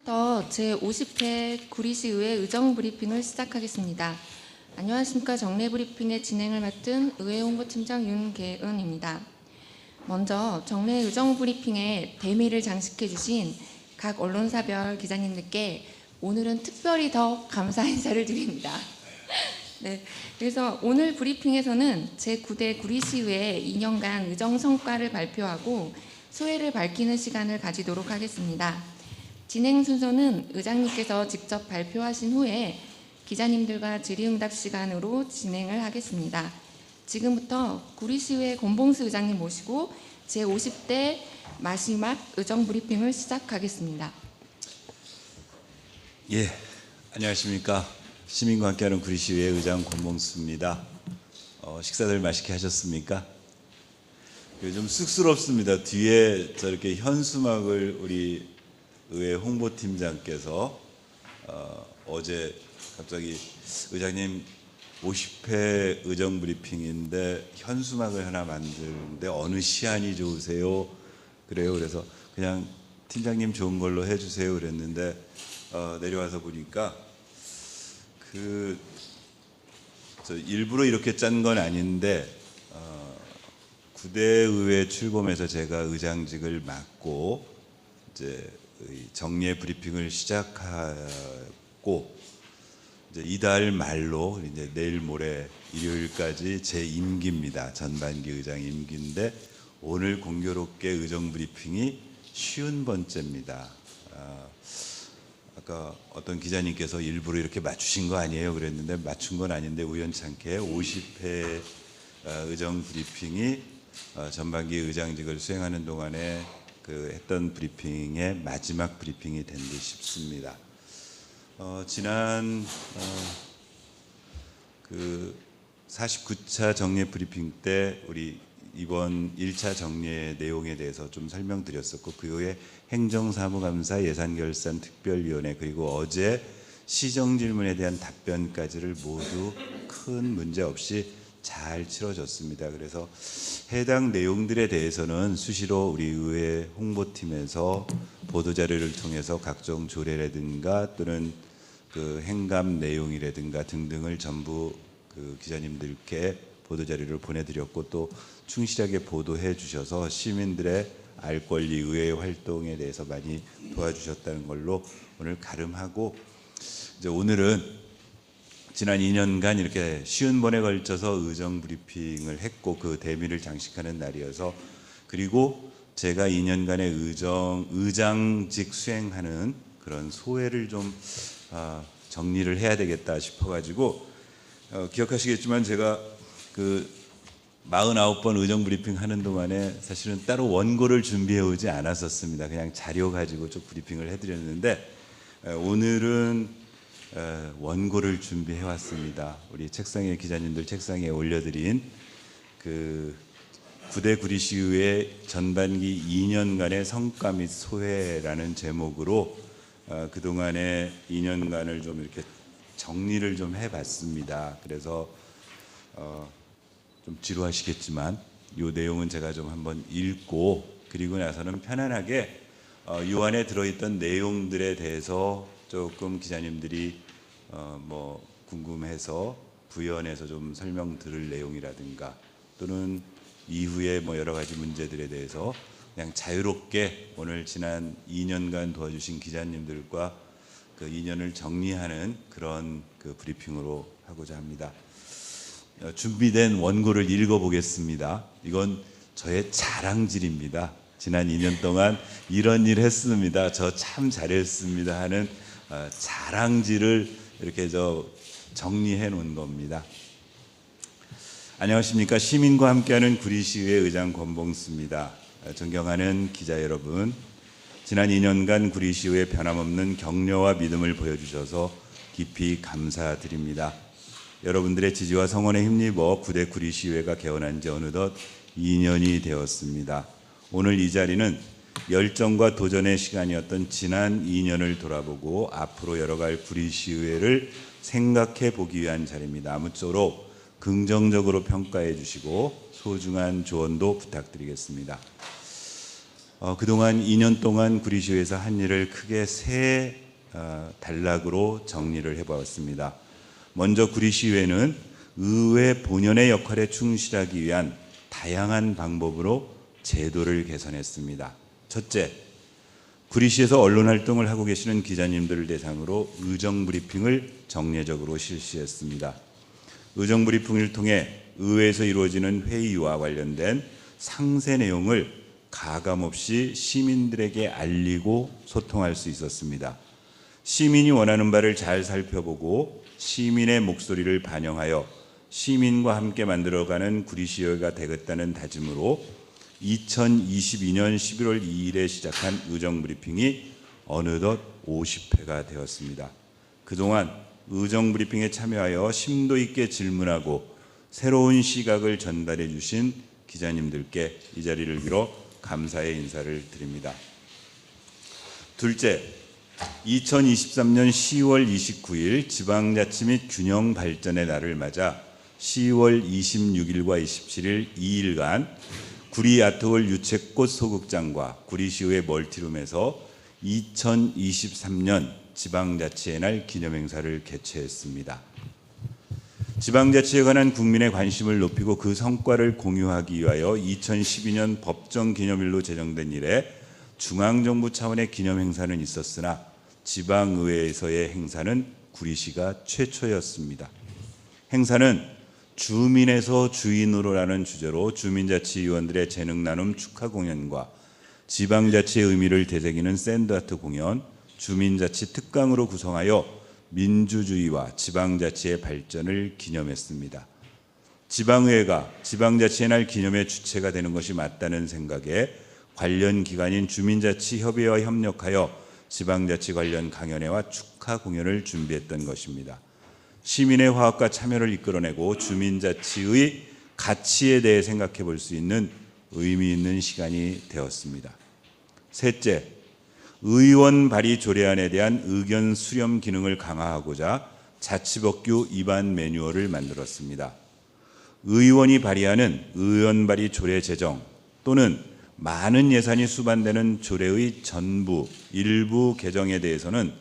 제50회 구리시의회 의정브리핑을 시작하겠습니다. 안녕하십니까. 정례브리핑의 진행을 맡은 의회 홍보팀장 윤계은입니다. 먼저 정례 의정브리핑에 대미를 장식해 주신 각 언론사별 기자님들께 오늘은 특별히 더 감사 인사를 드립니다. 네, 그래서 오늘 브리핑에서는 제9대 구리시의회 2년간 의정 성과를 발표하고 소회를 밝히는 시간을 가지도록 하겠습니다. 진행 순서는 의장님께서 직접 발표하신 후에 기자님들과 질의응답 시간으로 진행을 하겠습니다. 지금부터 구리시의회 권봉수 의장님 모시고 제50대 마지막 의정브리핑을 시작하겠습니다. 예, 안녕하십니까. 시민과 함께하는 구리시의회 의장 권봉수입니다. 식사들 맛있게 하셨습니까? 좀 쑥스럽습니다. 뒤에 저렇게 현수막을 우리 의회 홍보팀장께서 어제 갑자기 의장님 50회 의정브리핑인데 현수막을 하나 만드는데 어느 시안이 좋으세요? 그래요. 그래서 그냥 팀장님 좋은 걸로 해주세요 그랬는데 내려와서 보니까 저 일부러 이렇게 짠 건 아닌데 9대 의회 출범해서 제가 의장직을 맡고 이제 정례 브리핑을 시작하고 이제 이달 말로 이제 내일 모레 일요일까지 제 임기입니다. 전반기 의장 임기인데 오늘 공교롭게 의정 브리핑이 50번째입니다. 아까 어떤 기자님께서 일부러 이렇게 맞추신 거 아니에요 그랬는데 맞춘 건 아닌데 우연찮게 50회 의정 브리핑이 전반기 의장직을 수행하는 동안에 했던 브리핑의 마지막 브리핑이 된 듯 싶습니다. 지난 49차 정례 브리핑 때 우리 이번 1차 정례 내용에 대해서 좀 설명드렸었고 그 후에 행정사무감사 예산결산 특별위원회 그리고 어제 시정질문에 대한 답변까지를 모두 큰 문제 없이 잘 치러졌습니다. 그래서 해당 내용들에 대해서는 수시로 우리 의회 홍보팀에서 보도자료를 통해서 각종 조례라든가 또는 행감 내용이라든가 등등을 전부 기자님들께 보도자료를 보내드렸고 또 충실하게 보도해 주셔서 시민들의 알 권리 의회 활동에 대해서 많이 도와주셨다는 걸로 오늘 가름하고 이제 오늘은 지난 2년간 이렇게 50번에 걸쳐서 의정 브리핑을 했고 그 대미를 장식하는 날이어서 그리고 제가 2년간의 의장직 수행하는 그런 소회를 좀 정리를 해야 되겠다 싶어가지고 기억하시겠지만 제가 49번 의정 브리핑 하는 동안에 사실은 따로 원고를 준비해 오지 않았었습니다. 그냥 자료 가지고 좀 브리핑을 해드렸는데 오늘은 원고를 준비해 왔습니다. 우리 책상에 기자님들 책상에 올려드린 9대 구리시의회 전반기 2년간의 성과 및 소회라는 제목으로 그동안의 2년간을 좀 이렇게 정리를 좀 해봤습니다. 그래서 좀 지루하시겠지만 이 내용은 제가 좀 한번 읽고 그리고 나서는 편안하게 이 안에 들어있던 내용들에 대해서 조금 기자님들이 뭐 궁금해서 부연해서 좀 설명 들을 내용이라든가 또는 이후에 뭐 여러 가지 문제들에 대해서 그냥 자유롭게 오늘 지난 2년간 도와주신 기자님들과 그 2년을 정리하는 그런 브리핑으로 하고자 합니다. 준비된 원고를 읽어보겠습니다. 이건 저의 자랑질입니다. 지난 2년 동안 이런 일 했습니다. 저 참 잘했습니다 하는 자랑질을 이렇게 정리해 놓은 겁니다. 안녕하십니까. 시민과 함께하는 구리시의회 의장 권봉수입니다. 존경하는 기자 여러분, 지난 2년간 구리시의회 변함없는 격려와 믿음을 보여주셔서 깊이 감사드립니다. 여러분들의 지지와 성원에 힘입어 9대 구리시의회가 개원한 지 어느덧 2년이 되었습니다. 오늘 이 자리는 열정과 도전의 시간이었던 지난 2년을 돌아보고 앞으로 열어갈 구리시의회를 생각해 보기 위한 자리입니다. 아무쪼록 긍정적으로 평가해 주시고 소중한 조언도 부탁드리겠습니다. 그동안 2년 동안 구리시의회에서 한 일을 크게 세 단락으로 정리를 해보았습니다. 먼저 구리시의회는 의회 본연의 역할에 충실하기 위한 다양한 방법으로 제도를 개선했습니다. 첫째, 구리시에서 언론 활동을 하고 계시는 기자님들을 대상으로 의정 브리핑을 정례적으로 실시했습니다. 의정 브리핑을 통해 의회에서 이루어지는 회의와 관련된 상세 내용을 가감없이 시민들에게 알리고 소통할 수 있었습니다. 시민이 원하는 바를 잘 살펴보고 시민의 목소리를 반영하여 시민과 함께 만들어가는 구리시의회가 되겠다는 다짐으로 2022년 11월 2일에 시작한 의정 브리핑이 어느덧 50회가 되었습니다. 그동안 의정 브리핑에 참여하여 심도 있게 질문하고 새로운 시각을 전달해 주신 기자님들께 이 자리를 빌어 감사의 인사를 드립니다. 둘째, 2023년 10월 29일 지방자치 및 균형 발전의 날을 맞아 10월 26일과 27일 2일간 구리 아트홀 유채꽃 소극장과 구리시의회 멀티룸에서 2023년 지방자치의 날 기념행사를 개최했습니다. 지방자치에 관한 국민의 관심을 높이고 그 성과를 공유하기 위하여 2012년 법정기념일로 제정된 이래 중앙정부 차원의 기념행사는 있었으나 지방의회에서의 행사는 구리시가 최초였습니다. 행사는 주민에서 주인으로라는 주제로 주민자치위원들의 재능나눔 축하 공연과 지방자치의 의미를 되새기는 샌드아트 공연, 주민자치 특강으로 구성하여 민주주의와 지방자치의 발전을 기념했습니다. 지방의회가 지방자치의 날 기념의 주체가 되는 것이 맞다는 생각에 관련 기관인 주민자치협의회와 협력하여 지방자치 관련 강연회와 축하 공연을 준비했던 것입니다. 시민의 화합과 참여를 이끌어내고 주민자치의 가치에 대해 생각해 볼 수 있는 의미 있는 시간이 되었습니다. 셋째, 의원 발의 조례안에 대한 의견 수렴 기능을 강화하고자 자치법규 위반 매뉴얼을 만들었습니다. 의원이 발의하는 의원 발의 조례 제정 또는 많은 예산이 수반되는 조례의 전부, 일부 개정에 대해서는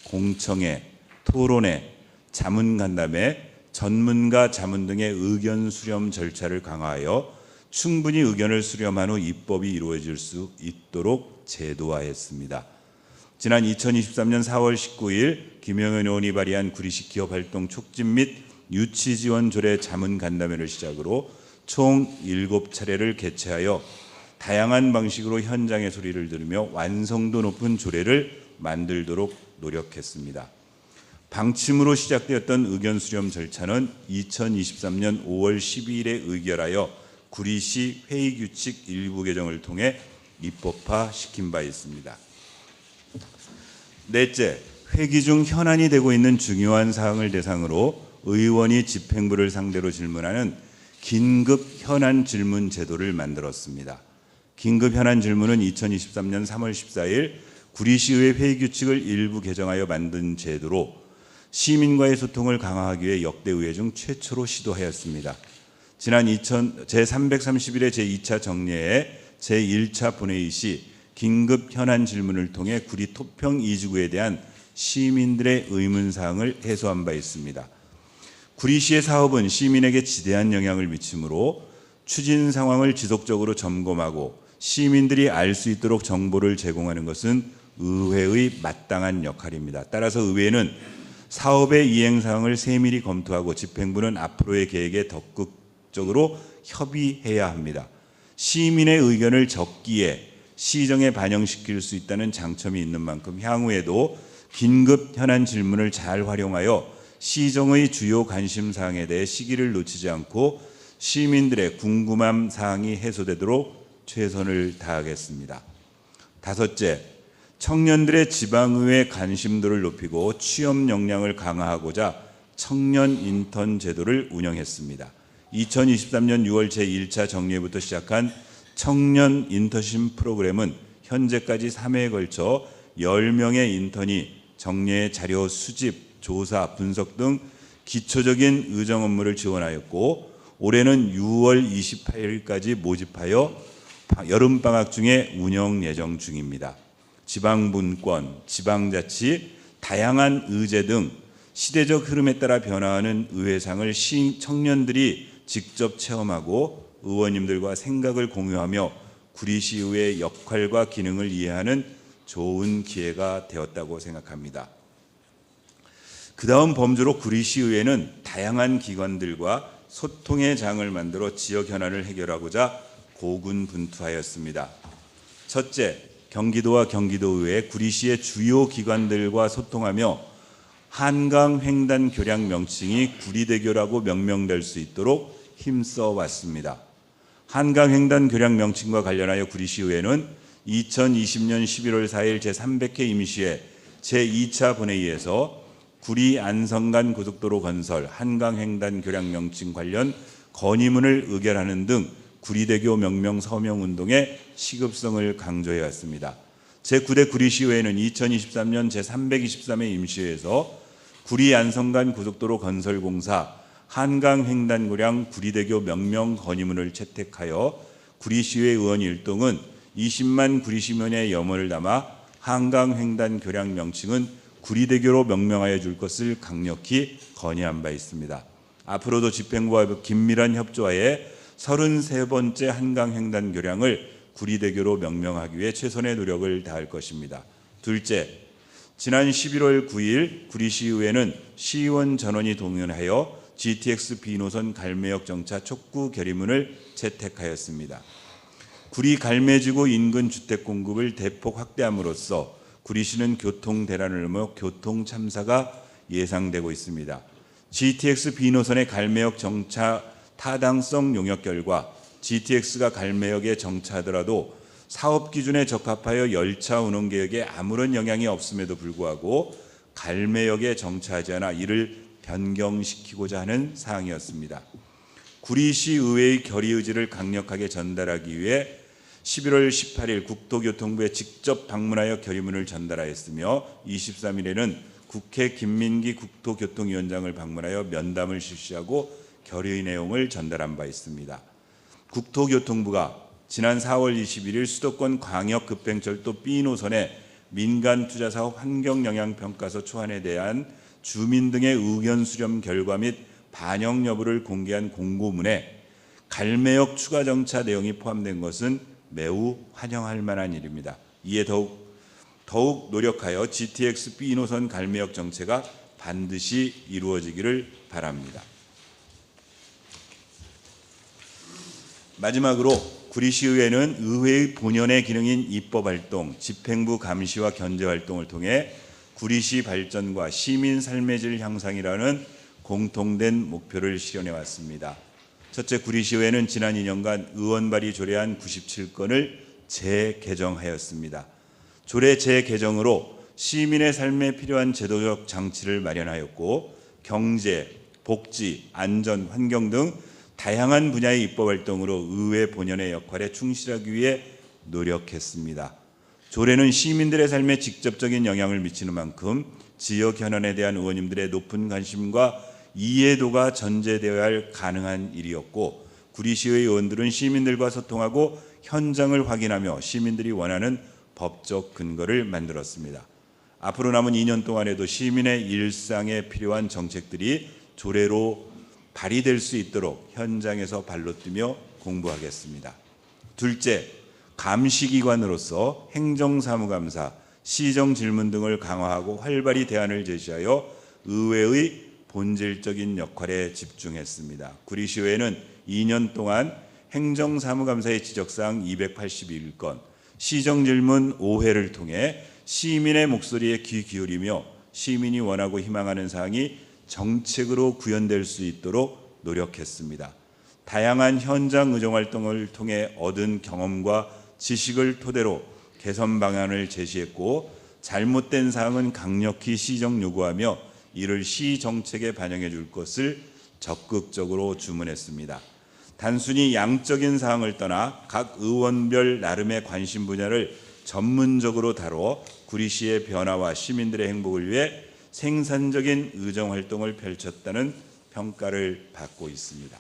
공청회, 토론회, 자문간담회, 전문가 자문 등의 의견 수렴 절차를 강화하여 충분히 의견을 수렴한 후 입법이 이루어질 수 있도록 제도화했습니다. 지난 2023년 4월 19일 김영현 의원이 발의한 구리시 기업활동 촉진 및 유치 지원 조례 자문 간담회를 시작으로 총 7차례를 개최하여 다양한 방식으로 현장의 소리를 들으며 완성도 높은 조례를 만들도록 노력했습니다. 방침으로 시작되었던 의견 수렴 절차는 2023년 5월 12일에 의결하여 구리시 회의규칙 일부 개정을 통해 입법화시킨 바 있습니다. 넷째, 회기 중 현안이 되고 있는 중요한 사항을 대상으로 의원이 집행부를 상대로 질문하는 긴급 현안 질문 제도를 만들었습니다. 긴급 현안 질문은 2023년 3월 14일 구리시의회 회의규칙을 일부 개정하여 만든 제도로 시민과의 소통을 강화하기 위해 역대 의회 중 최초로 시도하였습니다. 지난 제331회 제2차 정례에 제1차 본회의 시 긴급 현안 질문을 통해 구리 토평 2지구에 대한 시민들의 의문사항을 해소한 바 있습니다. 구리시의 사업은 시민에게 지대한 영향을 미치므로 추진 상황을 지속적으로 점검하고 시민들이 알 수 있도록 정보를 제공하는 것은 의회의 마땅한 역할입니다. 따라서 의회는 사업의 이행사항을 세밀히 검토하고 집행부는 앞으로의 계획에 적극적으로 협의해야 합니다. 시민의 의견을 적기에 시정에 반영시킬 수 있다는 장점이 있는 만큼 향후에도 긴급 현안 질문을 잘 활용하여 시정의 주요 관심사항에 대해 시기를 놓치지 않고 시민들의 궁금한 사항이 해소되도록 최선을 다하겠습니다. 다섯째, 청년들의 지방의회 관심도를 높이고 취업 역량을 강화하고자 청년 인턴 제도를 운영했습니다. 2023년 6월 제1차 정례부터 시작한 청년 인턴십 프로그램은 현재까지 3회에 걸쳐 10명의 인턴이 정례 자료 수집, 조사, 분석 등 기초적인 의정 업무를 지원하였고 올해는 6월 28일까지 모집하여 여름방학 중에 운영 예정 중입니다. 지방분권, 지방자치, 다양한 의제 등 시대적 흐름에 따라 변화하는 의회상을 청년들이 직접 체험하고 의원님들과 생각을 공유하며 구리시의회의 역할과 기능을 이해하는 좋은 기회가 되었다고 생각합니다. 그 다음 범주로 구리시의회는 다양한 기관들과 소통의 장을 만들어 지역 현안을 해결하고자 고군분투하였습니다. 첫째, 경기도와 경기도의회, 구리시의 주요 기관들과 소통하며 한강 횡단 교량 명칭이 구리대교라고 명명될 수 있도록 힘써 왔습니다. 한강 횡단 교량 명칭과 관련하여 구리시의회는 2020년 11월 4일 제300회 임시회 제2차 본회의에서 구리 안성간 고속도로 건설 한강 횡단 교량 명칭 관련 건의문을 의결하는 등 구리대교 명명 서명 운동의 시급성을 강조해 왔습니다. 제9대 구리시의회는 2023년 제323회 임시회에서 구리 안성간 고속도로 건설 공사 한강 횡단 교량 구리대교 명명 건의문을 채택하여 구리시의회 의원 일동은 20만 구리시민의 염원을 담아 한강 횡단 교량 명칭은 구리대교로 명명하여 줄 것을 강력히 건의한 바 있습니다. 앞으로도 집행부와 긴밀한 협조하에 33번째 한강 횡단 교량을 구리대교로 명명하기 위해 최선의 노력을 다할 것입니다. 둘째, 지난 11월 9일 구리시의회는 시의원 전원이 동의하여 GTX B노선 갈매역 정차 촉구 결의문을 채택하였습니다. 구리 갈매지구 인근 주택 공급을 대폭 확대함으로써 구리시는 교통 대란을 넘어 교통 참사가 예상되고 있습니다. GTX B노선의 갈매역 정차 타당성 용역 결과 GTX가 갈매역에 정차하더라도 사업 기준에 적합하여 열차 운행 계획에 아무런 영향이 없음에도 불구하고 갈매역에 정차하지 않아 이를 변경시키고자 하는 사항이었습니다. 구리시 의회의 결의 의지를 강력하게 전달하기 위해 11월 18일 국토교통부에 직접 방문하여 결의문을 전달하였으며 23일에는 국회 김민기 국토교통위원장을 방문하여 면담을 실시하고 결의 내용을 전달한 바 있습니다. 국토교통부가 지난 4월 21일 수도권 광역급행철도 B노선의 민간투자사업 환경영향평가서 초안에 대한 주민 등의 의견 수렴 결과 및 반영 여부를 공개한 공고문에 갈매역 추가 정차 내용이 포함된 것은 매우 환영할 만한 일입니다. 이에 더욱 노력하여 GTX B노선 갈매역 정체가 반드시 이루어지기를 바랍니다. 마지막으로 구리시의회는 의회의 본연의 기능인 입법활동, 집행부 감시와 견제활동을 통해 구리시 발전과 시민 삶의 질 향상이라는 공통된 목표를 실현해 왔습니다. 첫째, 구리시의회는 지난 2년간 의원발의 조례안 97건을 재개정하였습니다. 조례 재개정으로 시민의 삶에 필요한 제도적 장치를 마련하였고 경제, 복지, 안전, 환경 등 다양한 분야의 입법활동으로 의회 본연의 역할에 충실하기 위해 노력했습니다. 조례는 시민들의 삶에 직접적인 영향을 미치는 만큼 지역 현안에 대한 의원님들의 높은 관심과 이해도가 전제되어야 할 가능한 일이었고 구리시의 의원들은 시민들과 소통하고 현장을 확인하며 시민들이 원하는 법적 근거를 만들었습니다. 앞으로 남은 2년 동안에도 시민의 일상에 필요한 정책들이 조례로 발의될 수 있도록 현장에서 발로 뛰며 공부하겠습니다. 둘째, 감시기관으로서 행정사무감사, 시정질문 등을 강화하고 활발히 대안을 제시하여 의회의 본질적인 역할에 집중했습니다. 구리시의회는 2년 동안 행정사무감사의 지적사항 281건, 시정질문 5회를 통해 시민의 목소리에 귀 기울이며 시민이 원하고 희망하는 사항이 정책으로 구현될 수 있도록 노력했습니다. 다양한 현장 의정활동을 통해 얻은 경험과 지식을 토대로 개선 방안을 제시했고 잘못된 사항은 강력히 시정 요구하며 이를 시정책에 반영해 줄 것을 적극적으로 주문했습니다. 단순히 양적인 사항을 떠나 각 의원별 나름의 관심 분야를 전문적으로 다뤄 구리시의 변화와 시민들의 행복을 위해 생산적인 의정활동을 펼쳤다는 평가를 받고 있습니다.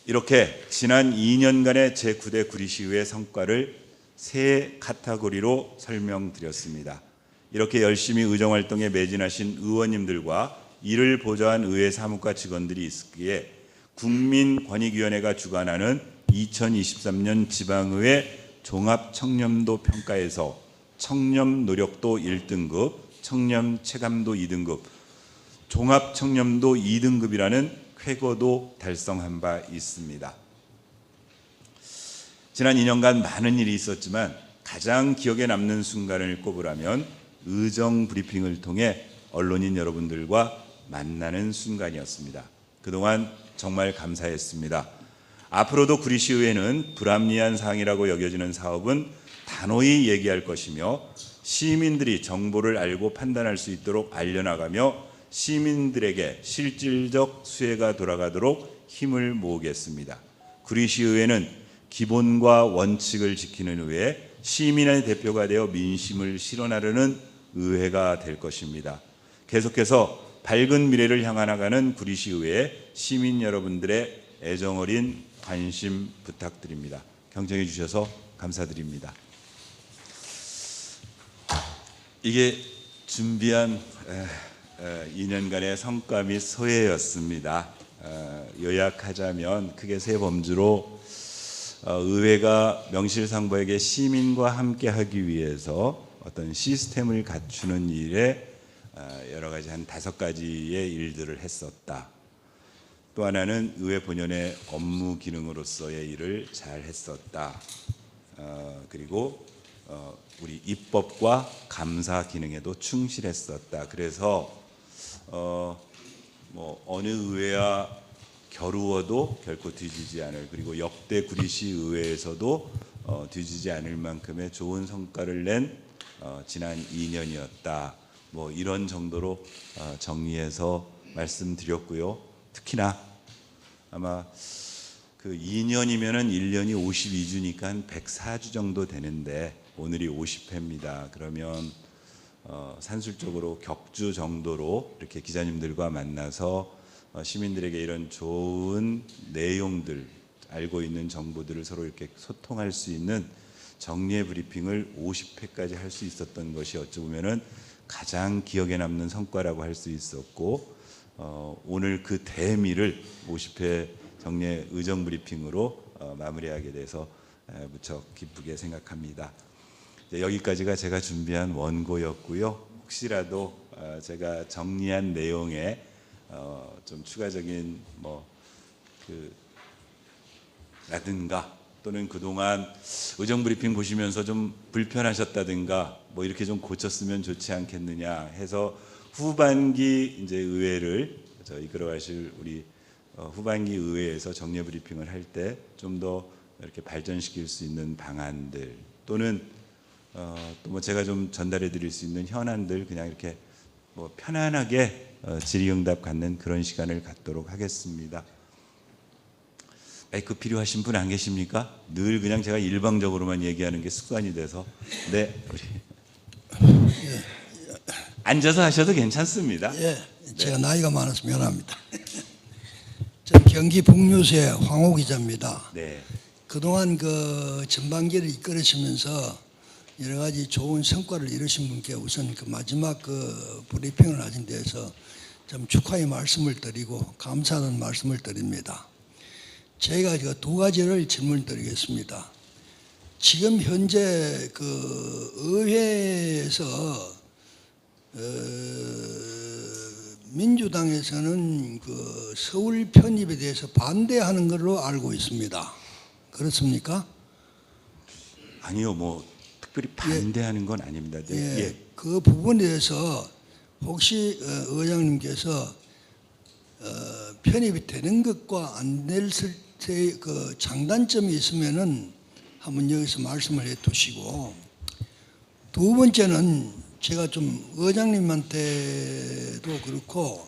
이렇게 지난 2년간의 제9대 구리시의회 성과를 세 카테고리로 설명드렸습니다. 이렇게 열심히 의정활동에 매진하신 의원님들과 이를 보좌한 의회 사무과 직원들이 있기에 국민권익위원회가 주관하는 2023년 지방의회 종합청렴도 평가에서 청렴 노력도 1등급, 청렴 체감도 2등급, 종합청렴도 2등급이라는 쾌거도 달성한 바 있습니다. 지난 2년간 많은 일이 있었지만 가장 기억에 남는 순간을 꼽으라면 의정 브리핑을 통해 언론인 여러분들과 만나는 순간이었습니다. 그동안 정말 감사했습니다. 앞으로도 구리시의회는 불합리한 사항이라고 여겨지는 사업은 단호히 얘기할 것이며 시민들이 정보를 알고 판단할 수 있도록 알려나가며 시민들에게 실질적 수혜가 돌아가도록 힘을 모으겠습니다. 구리시의회는 기본과 원칙을 지키는 의회, 시민의 대표가 되어 민심을 실현하려는 의회가 될 것입니다. 계속해서 밝은 미래를 향해 나가는 구리시의회 시민 여러분들의 애정어린 관심 부탁드립니다. 경청해 주셔서 감사드립니다. 이게 준비한 2년간의 성과 및 소회였습니다. 요약하자면 크게 세 범주로 의회가 명실상부하게 시민과 함께하기 위해서 어떤 시스템을 갖추는 일에 여러 가지 한 5가지의 일들을 했었다. 또 하나는 의회 본연의 업무 기능으로서의 일을 잘 했었다. 그리고 우리 입법과 감사 기능에도 충실했었다. 그래서 뭐 어느 의회와 겨루어도 결코 뒤지지 않을, 그리고 역대 구리시 의회에서도 뒤지지 않을 만큼의 좋은 성과를 낸 지난 2년이었다. 뭐 이런 정도로 정리해서 말씀드렸고요. 특히나 아마 그 2년이면은 1년이 52주니까 한 104주 정도 되는데 오늘이 50회입니다. 그러면 산술적으로 격주 정도로 이렇게 기자님들과 만나서 시민들에게 이런 좋은 내용들, 알고 있는 정보들을 서로 이렇게 소통할 수 있는 정리의 브리핑을 50회까지 할 수 있었던 것이 어찌 보면은 가장 기억에 남는 성과라고 할 수 있었고, 오늘 그 대미를 50회 정례 의정 브리핑으로 마무리하게 돼서 무척 기쁘게 생각합니다. 여기까지가 제가 준비한 원고였고요. 혹시라도 제가 정리한 내용에 좀 추가적인 라든가 또는 그동안 의정 브리핑 보시면서 좀 불편하셨다든가 뭐 이렇게 좀 고쳤으면 좋지 않겠느냐 해서 후반기 이제 의회를 이끌어가실 우리 후반기 의회에서 정례 브리핑을 할 때 좀 더 이렇게 발전시킬 수 있는 방안들 또는 또 뭐 제가 좀 전달해 드릴 수 있는 현안들 그냥 이렇게 뭐 편안하게 질의응답 갖는 그런 시간을 갖도록 하겠습니다. 마이크 필요하신 분 안 계십니까? 늘 그냥 제가 일방적으로만 얘기하는 게 습관이 돼서. 네, 우리 앉아서 하셔도 괜찮습니다. 예, 제가 나이가 많아서 미안합니다. 저 경기 북유세 황호 기자입니다. 네, 그동안 그 전반기를 이끌으시면서 여러 가지 좋은 성과를 이루신 분께 우선 그 마지막 그 브리핑을 하신 데에서 좀 축하의 말씀을 드리고 감사하는 말씀을 드립니다. 제가 그 2가지를 질문드리겠습니다. 지금 현재 그 의회에서 민주당에서는 그 서울 편입에 대해서 반대하는 걸로 알고 있습니다. 그렇습니까? 아니요, 뭐 특별히 반대하는 건 아닙니다. 네, 예, 그 부분에 대해서 혹시 의장님께서 편입이 되는 것과 안 될 그 장단점이 있으면은 한번 여기서 말씀을 해두시고, 두 번째는 제가 좀 의장님한테도 그렇고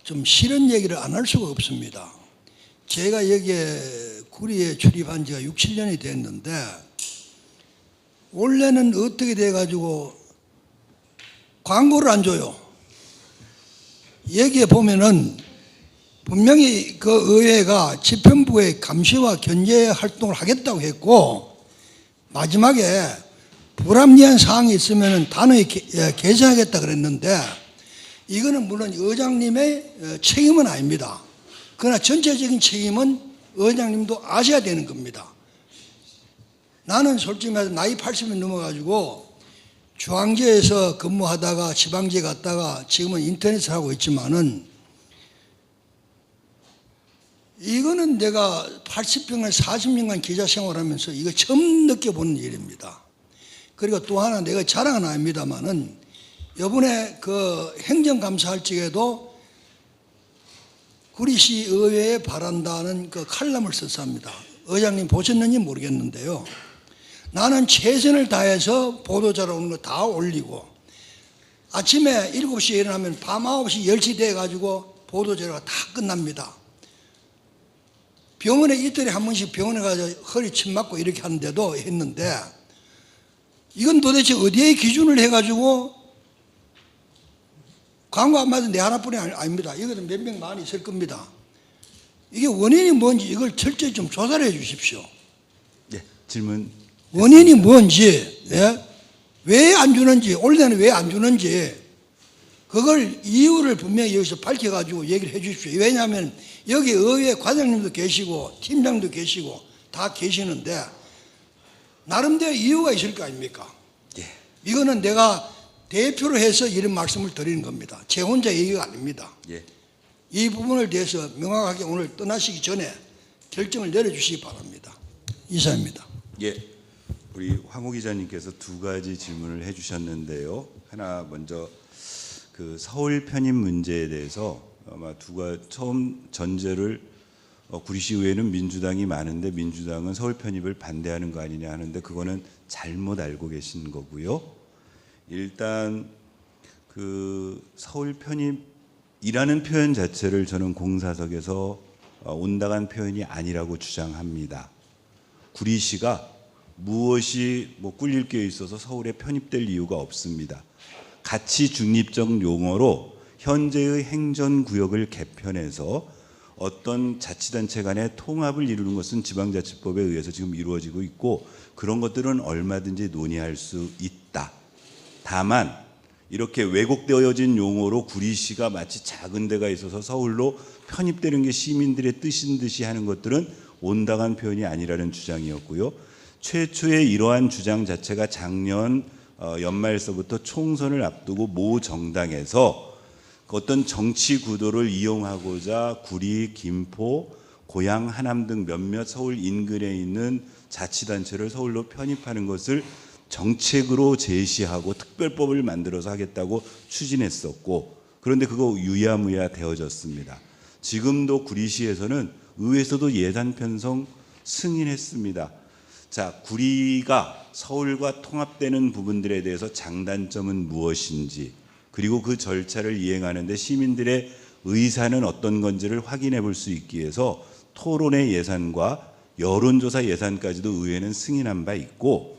좀 싫은 얘기를 안 할 수가 없습니다. 제가 여기에 구리에 출입한 지가 6, 7년이 됐는데 원래는 어떻게 돼가지고 광고를 안 줘요. 여기에 보면은 분명히 그 의회가 집행부의 감시와 견제 활동을 하겠다고 했고 마지막에 불합리한 사항이 있으면 단호히 개선하겠다 그랬는데 이거는 물론 의장님의 책임은 아닙니다. 그러나 전체적인 책임은 의장님도 아셔야 되는 겁니다. 나는 솔직히 말해서 나이 80이 넘어가지고 중앙지에서 근무하다가 지방지에 갔다가 지금은 인터넷을 하고 있지만은 이거는 내가 80년간 40년간 기자 생활하면서 이거 처음 느껴보는 일입니다. 그리고 또 하나 내가 자랑은 아닙니다만은 이번에 그 행정감사할 적에도 구리시 의회에 바란다는 그 칼럼을 썼습니다. 의장님 보셨는지 모르겠는데요. 나는 최선을 다해서 보도자료 오는 거 다 올리고 아침에 7시에 일어나면 밤 9시 10시 돼가지고 보도자료가 다 끝납니다. 병원에 이틀에 한 번씩 병원에 가서 허리 침 맞고 이렇게 하는데도 했는데 이건 도대체 어디에 기준을 해가지고 광고 안 받은 내 하나뿐이 아닙니다. 이것은 몇 명 많이 있을 겁니다. 이게 원인이 뭔지 이걸 철저히 좀 조사를 해 주십시오. 예, 질문. 원인이 뭔지, 예? 왜 안 주는지, 올해는 왜 안 주는지, 그걸 이유를 분명히 여기서 밝혀가지고 얘기를 해 주십시오. 왜냐하면 여기 의회 과장님도 계시고, 팀장도 계시고, 다 계시는데, 나름대로 이유가 있을 거 아닙니까? 예. 이거는 내가 대표로 해서 이런 말씀을 드리는 겁니다. 제 혼자 얘기가 아닙니다. 예. 이 부분을 대해서 명확하게 오늘 떠나시기 전에 결정을 내려주시기 바랍니다. 이상입니다. 예. 우리 황호 기자님께서 두 가지 질문을 해주셨는데요. 하나 먼저 그 서울 편입 문제에 대해서 아마 처음 전제를 구리시의회는 민주당이 많은데 민주당은 서울 편입을 반대하는 거 아니냐 하는데 그거는 잘못 알고 계신 거고요. 일단 그 서울 편입이라는 표현 자체를 저는 공사석에서 온당한 표현이 아니라고 주장합니다. 구리시가 무엇이 꿀릴 게 있어서 서울에 편입될 이유가 없습니다. 가치 중립적 용어로 현재의 행정구역을 개편해서 어떤 자치단체 간의 통합을 이루는 것은 지방자치법에 의해서 지금 이루어지고 있고 그런 것들은 얼마든지 논의할 수 있다. 다만 이렇게 왜곡되어진 용어로 구리시가 마치 작은 데가 있어서 서울로 편입되는 게 시민들의 뜻인 듯이 하는 것들은 온당한 표현이 아니라는 주장이었고요. 최초의 이러한 주장 자체가 작년 연말서부터 총선을 앞두고 모 정당에서 어떤 정치 구도를 이용하고자 구리, 김포, 고양, 하남 등 몇몇 서울 인근에 있는 자치단체를 서울로 편입하는 것을 정책으로 제시하고 특별법을 만들어서 하겠다고 추진했었고 그런데 그거 유야무야 되어졌습니다. 지금도 구리시에서는 의회에서도 예산 편성 승인했습니다. 자, 구리가 서울과 통합되는 부분들에 대해서 장단점은 무엇인지 그리고 그 절차를 이행하는데 시민들의 의사는 어떤 건지를 확인해 볼 수 있기 위해서 토론회 예산과 여론조사 예산까지도 의회는 승인한 바 있고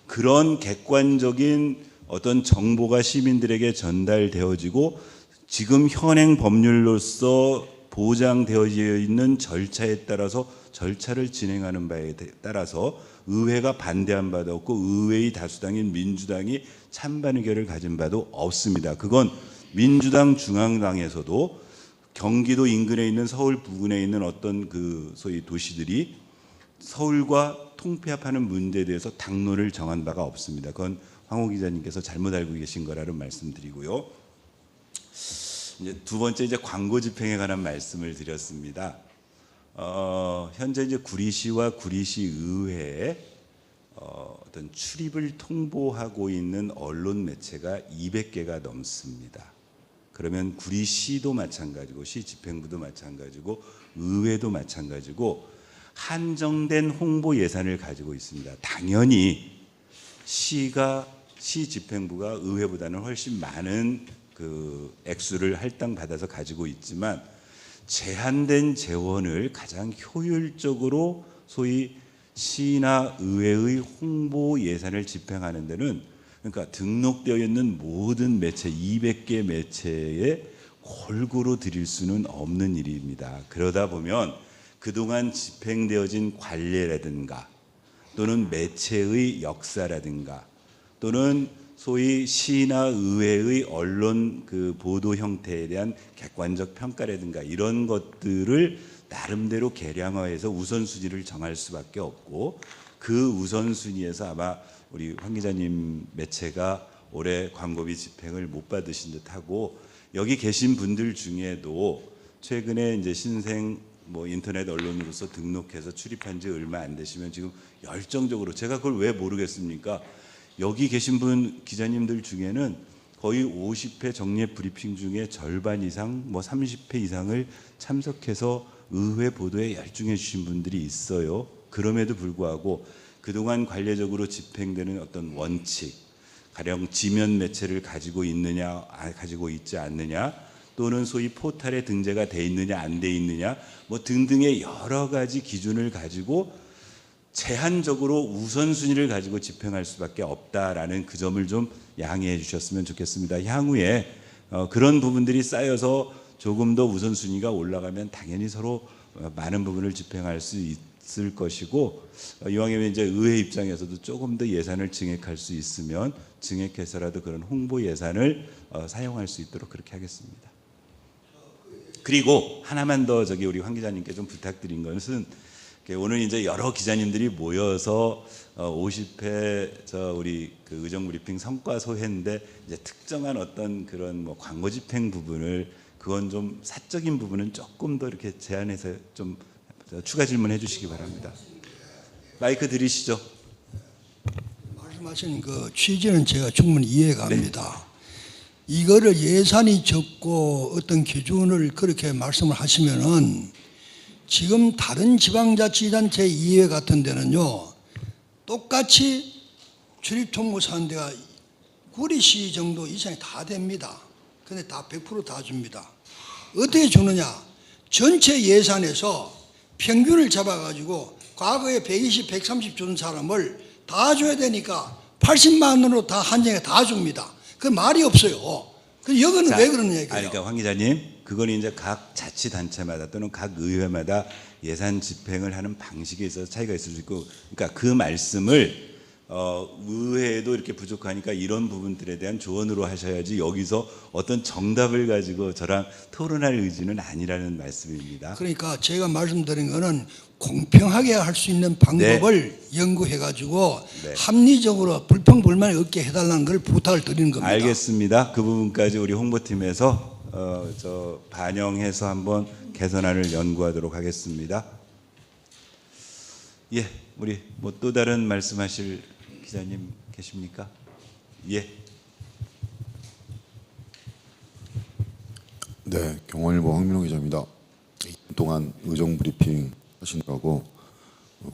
그런 객관적인 어떤 정보가 시민들에게 전달되어지고 지금 현행 법률로서 보장되어져 있는 절차에 따라서 절차를 진행하는 바에 따라서 의회가 반대한 바도 없고 의회의 다수당인 민주당이 찬반 의견을 가진 바도 없습니다. 그건 민주당 중앙당에서도 경기도 인근에 있는 서울 부근에 있는 어떤 그 소위 도시들이 서울과 통폐합하는 문제에 대해서 당론을 정한 바가 없습니다. 그건 황호 기자님께서 잘못 알고 계신 거라는 말씀드리고요. 이제 두 번째 이제 광고 집행에 관한 말씀을 드렸습니다. 현재 이제 구리시와 구리시 의회에 어떤 출입을 통보하고 있는 언론 매체가 200개가 넘습니다. 그러면 구리시도 마찬가지고 시 집행부도 마찬가지고 의회도 마찬가지고 한정된 홍보 예산을 가지고 있습니다. 당연히 시 집행부가 의회보다는 훨씬 많은 그 액수를 할당받아서 가지고 있지만 제한된 재원을 가장 효율적으로 소위 시나 의회의 홍보 예산을 집행하는 데는 그러니까 등록되어 있는 모든 매체 200개 매체의 골고루 드릴 수는 없는 일입니다. 그러다 보면 그동안 집행되어진 관례라든가 또는 매체의 역사라든가 또는 소위 시나 의회의 언론 그 보도 형태에 대한 객관적 평가라든가 이런 것들을 나름대로 계량화해서 우선순위를 정할 수밖에 없고 그 우선순위에서 아마 우리 황 기자님 매체가 올해 광고비 집행을 못 받으신 듯하고 여기 계신 분들 중에도 최근에 이제 신생 뭐 인터넷 언론으로서 등록해서 출입한 지 얼마 안 되시면 지금 열정적으로 제가 그걸 왜 모르겠습니까? 여기 계신 분 기자님들 중에는 거의 50회 정례 브리핑 중에 절반 이상 뭐 30회 이상을 참석해서 의회 보도에 열중해 주신 분들이 있어요. 그럼에도 불구하고 그동안 관례적으로 집행되는 어떤 원칙, 가령 지면 매체를 가지고 있느냐, 가지고 있지 않느냐, 또는 소위 포털에 등재가 돼 있느냐, 안 돼 있느냐, 뭐 등등의 여러 가지 기준을 가지고 제한적으로 우선순위를 가지고 집행할 수밖에 없다라는 그 점을 좀 양해해 주셨으면 좋겠습니다. 향후에 그런 부분들이 쌓여서 조금 더 우선순위가 올라가면 당연히 서로 많은 부분을 집행할 수 있을 것이고 이왕이면 이제 의회 입장에서도 조금 더 예산을 증액할 수 있으면 증액해서라도 그런 홍보 예산을 사용할 수 있도록 그렇게 하겠습니다. 그리고 하나만 더 저기 우리 황 기자님께 좀 부탁드린 것은 오늘 이제 여러 기자님들이 모여서 50회 저 우리 그 의정 브리핑 성과 소회인데 이제 특정한 어떤 그런 뭐 광고 집행 부분을 그건 좀 사적인 부분은 조금 더 이렇게 제안해서 좀 추가 질문해 주시기 바랍니다. 마이크 들이시죠. 말씀하신 그 취지는 제가 충분히 이해가 갑니다. 이거를 예산이 적고 어떤 기준을 그렇게 말씀을 하시면은 지금 다른 지방자치단체 이회 같은 데는요 똑같이 출입통보사는 데가 구리시 정도 이상이 다 됩니다. 근데 다 100% 줍니다. 어떻게 주느냐? 전체 예산에서 평균을 잡아가지고 과거에 120, 130 주는 사람을 다 줘야 되니까 80만 원으로 다 한정에 다 줍니다. 그 말이 없어요. 그 여기는 왜 그러느냐 이거예요. 그러니까 황 기자님, 그건 이제 각 자치단체마다 또는 각 의회마다 예산 집행을 하는 방식에 있어서 차이가 있을 수 있고, 그러니까 그 말씀을 의회에도 이렇게 부족하니까 이런 부분들에 대한 조언으로 하셔야지 여기서 어떤 정답을 가지고 저랑 토론할 의지는 아니라는 말씀입니다. 그러니까 제가 말씀드린 거는 공평하게 할 수 있는 방법을 연구해가지고 합리적으로 불평불만이 없게 해달라는 걸 부탁을 드리는 겁니다. 알겠습니다. 그 부분까지 우리 홍보팀에서 저 반영해서 한번 개선안을 연구하도록 하겠습니다. 예, 우리 뭐 또 다른 말씀하실 기자님 계십니까? 예. 네, 경원일보 황민호 기자입니다. 2년 동안 의정 브리핑 하시느라고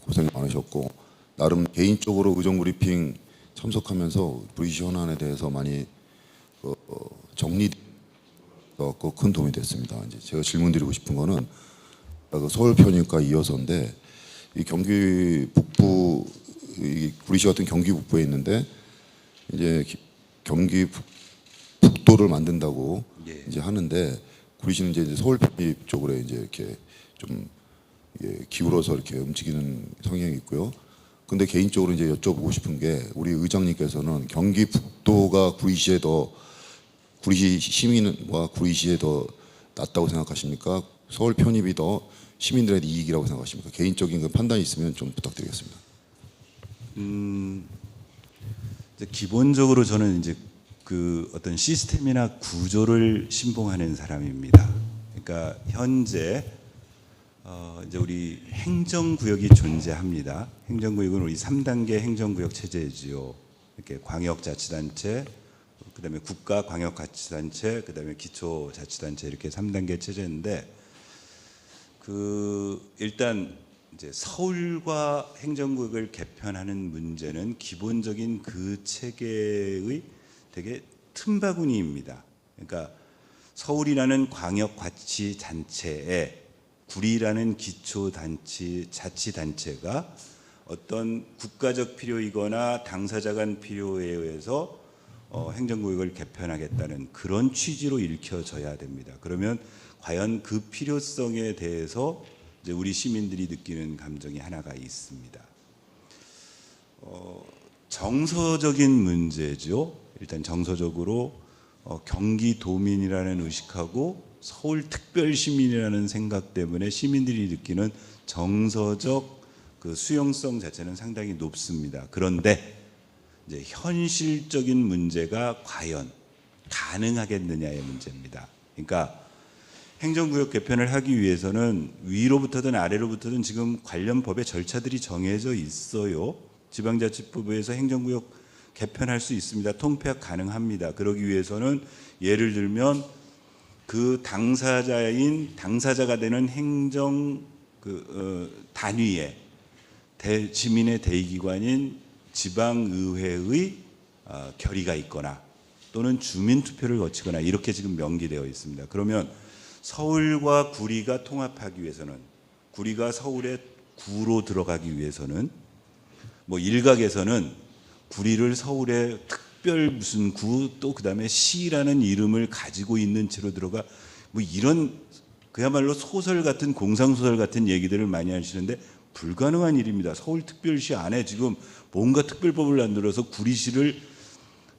고생 많으셨고 나름 개인적으로 의정 브리핑 참석하면서 브리시 현안에 대해서 많이 정리되었고 큰 도움이 됐습니다. 이제 제가 질문드리고 싶은 거는 그 서울 편입과 이어서인데 이 경기 북부 이 구리시 같은 경기 북부에 있는데 이제 경기 북도를 만든다고 예. 이제 하는데 구리시는 이제 서울 편입 쪽으로 이제 이렇게 좀 기울어서 이렇게 움직이는 성향이 있고요. 근데 개인적으로 이제 여쭤보고 싶은 게 우리 의장님께서는 경기 북도가 구리시 시민과 구리시에 더 낫다고 생각하십니까? 서울 편입이 더 시민들의 이익이라고 생각하십니까? 개인적인 그 판단이 있으면 좀 부탁드리겠습니다. 이제 기본적으로 저는 이제 그 어떤 시스템이나 구조를 신봉하는 사람입니다. 그러니까 현재 이제 우리 행정구역이 존재합니다. 행정구역은 우리 3단계 행정구역 체제지요. 이렇게 광역자치단체, 그다음에 국가광역자치단체, 그다음에 기초자치단체 이렇게 3단계 체제인데 일단 이제 서울과 행정구역을 개편하는 문제는 기본적인 그 체계의 되게 틈바구니입니다. 그러니까 서울이라는 광역자치단체에 구리라는 기초자치단체가 어떤 국가적 필요이거나 당사자 간 필요에 의해서 행정구역을 개편하겠다는 그런 취지로 읽혀져야 됩니다. 그러면 과연 그 필요성에 대해서 이제 우리 시민들이 느끼는 감정이 하나가 있습니다. 정서적인 문제죠. 일단 정서적으로 경기도민이라는 의식하고 서울특별시민이라는 생각 때문에 시민들이 느끼는 정서적 그 수용성 자체는 상당히 높습니다. 그런데 이제 현실적인 문제가 과연 가능하겠느냐의 문제입니다. 그러니까 행정구역 개편을 하기 위해서는 위로부터든 아래로부터든 지금 관련 법의 절차들이 정해져 있어요. 지방자치법에서 행정구역 개편할 수 있습니다. 통폐합 가능합니다. 그러기 위해서는 예를 들면 그 당사자가 되는 행정 단위에 지민의 대의기관인 지방의회의 결의가 있거나 또는 주민투표를 거치거나 이렇게 지금 명기되어 있습니다. 그러면 서울과 구리가 통합하기 위해서는, 구리가 서울의 구로 들어가기 위해서는 뭐 일각에서는 구리를 서울의 특별 무슨 구 또 그다음에 시라는 이름을 가지고 있는 채로 들어가 뭐 이런 그야말로 소설 같은 공상소설 같은 얘기들을 많이 하시는데 불가능한 일입니다. 서울특별시 안에 지금 뭔가 특별법을 만들어서 구리시를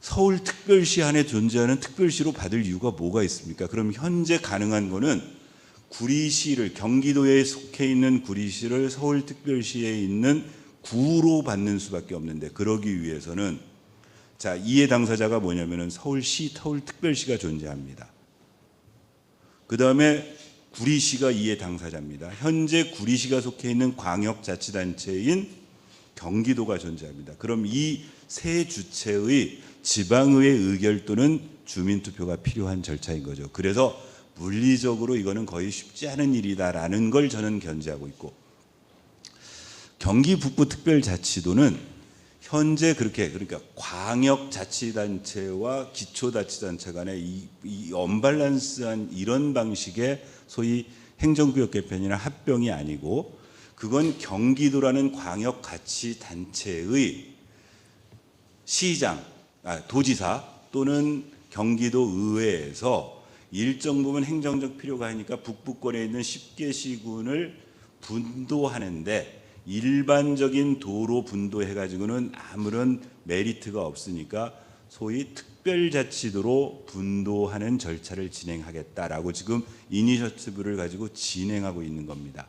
서울특별시 안에 존재하는 특별시로 받을 이유가 뭐가 있습니까? 그럼 현재 가능한 거는 구리시를, 경기도에 속해 있는 구리시를 서울특별시에 있는 구로 받는 수밖에 없는데, 그러기 위해서는 자, 이해 당사자가 뭐냐면은 서울시, 서울특별시가 존재합니다. 그 다음에 구리시가 이해 당사자입니다. 현재 구리시가 속해 있는 광역자치단체인 경기도가 존재합니다. 그럼 이 세 주체의 지방의회 의결 또는 주민투표가 필요한 절차인 거죠. 그래서 물리적으로 이거는 거의 쉽지 않은 일이다라는 걸 저는 견지하고 있고, 경기 북부특별자치도는 현재 그러니까 광역자치단체와 기초자치단체 간의 이 언밸런스한 이런 방식의 소위 행정구역 개편이나 합병이 아니고, 그건 경기도라는 광역자치단체의 도지사 또는 경기도 의회에서 일정 부분 행정적 필요가 하니까 북부권에 있는 10개 시군을 분도하는데, 일반적인 도로 분도해가지고는 아무런 메리트가 없으니까 소위 특별자치도로 분도하는 절차를 진행하겠다라고 지금 이니셔티브를 가지고 진행하고 있는 겁니다.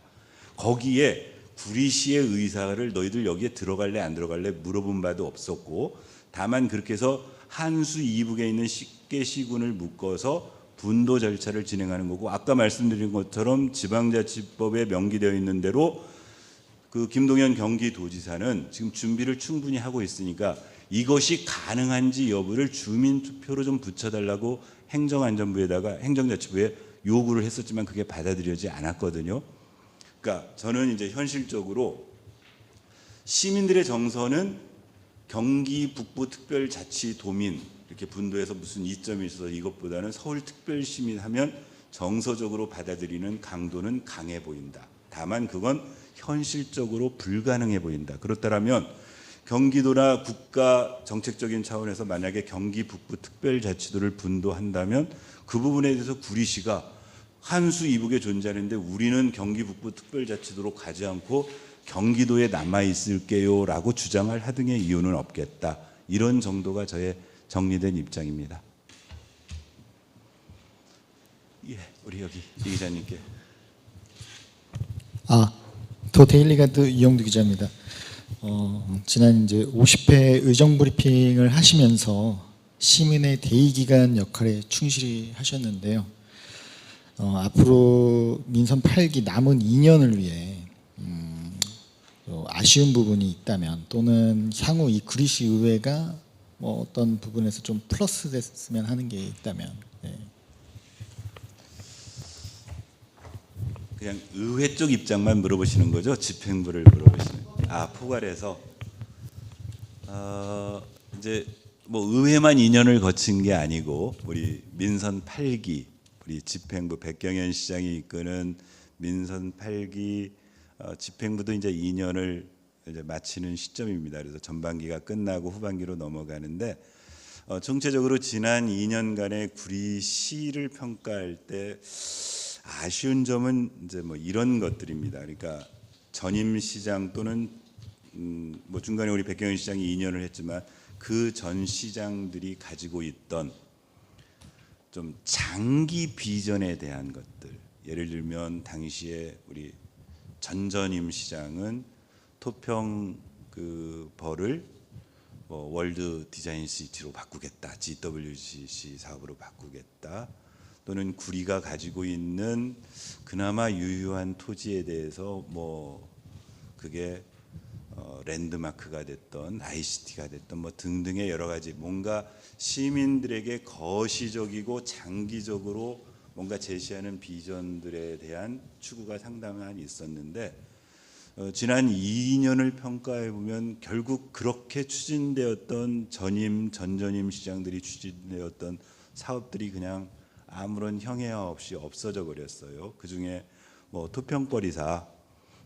거기에 구리시의 의사를 너희들 여기에 들어갈래 안 들어갈래 물어본 바도 없었고, 다만 그렇게 해서 한수 이북에 있는 10개 시군을 묶어서 분도 절차를 진행하는 거고, 아까 말씀드린 것처럼 지방자치법에 명기되어 있는 대로 그 김동연 경기도지사는 지금 준비를 충분히 하고 있으니까 이것이 가능한지 여부를 주민투표로 좀 붙여달라고 행정안전부에다가 행정자치부에 요구를 했었지만 그게 받아들여지지 않았거든요. 그러니까 저는 이제 현실적으로 시민들의 정서는 경기 북부특별자치도민 이렇게 분도해서 무슨 이점이 있어서 이것보다는 서울특별시민 하면 정서적으로 받아들이는 강도는 강해 보인다. 다만 그건 현실적으로 불가능해 보인다. 그렇다면 경기도나 국가 정책적인 차원에서 만약에 경기 북부특별자치도를 분도한다면 그 부분에 대해서 구리시가 한수 이북에 존재하는데 우리는 경기 북부특별자치도로 가지 않고 경기도에 남아있을게요 라고 주장할 하등의 이유는 없겠다. 이런 정도가 저의 정리된 입장입니다. 예, 우리 여기 이 기자님께. 더 데일리가드 이영두 기자입니다. 지난 이제 50회 의정 브리핑을 하시면서 시민의 대의기관 역할에 충실히 하셨는데요. 앞으로 민선 8기 남은 2년을 위해 아쉬운 부분이 있다면, 또는 향후 이 구리시 의회가 뭐 어떤 부분에서 좀 플러스 됐으면 하는 게 있다면. 네. 그냥 의회 쪽 입장만 물어보시는 거죠? 집행부를 물어보시는. 포괄해서 이제 뭐 의회만 2년을 거친 게 아니고 우리 민선 8기 우리 집행부 백경현 시장이 이끄는 민선 8기 집행부도 이제 2년을 이제 마치는 시점입니다. 그래서 전반기가 끝나고 후반기로 넘어가는데 총체적으로 지난 2년간의 구리시를 평가할 때 아쉬운 점은 이제 뭐 이런 것들입니다. 그러니까 전임 시장 또는 뭐 중간에 우리 백경현 시장이 2년을 했지만 그 전 시장들이 가지고 있던 좀 장기 비전에 대한 것들, 예를 들면 당시에 우리 전전임 시장은 토평 그 벌을 뭐 월드 디자인 시티로 바꾸겠다, GWCC 사업으로 바꾸겠다, 또는 구리가 가지고 있는 그나마 유효한 토지에 대해서 뭐 그게 랜드마크가 됐던 ICT가 됐던 뭐 등등의 여러 가지 뭔가 시민들에게 거시적이고 장기적으로 뭔가 제시하는 비전들에 대한 추구가 상당한 있었는데 지난 2년을 평가해 보면 결국 그렇게 추진되었던 전전임 시장들이 추진되었던 사업들이 그냥 아무런 형해와 없이 없어져 버렸어요. 그 중에 뭐 토평벌이사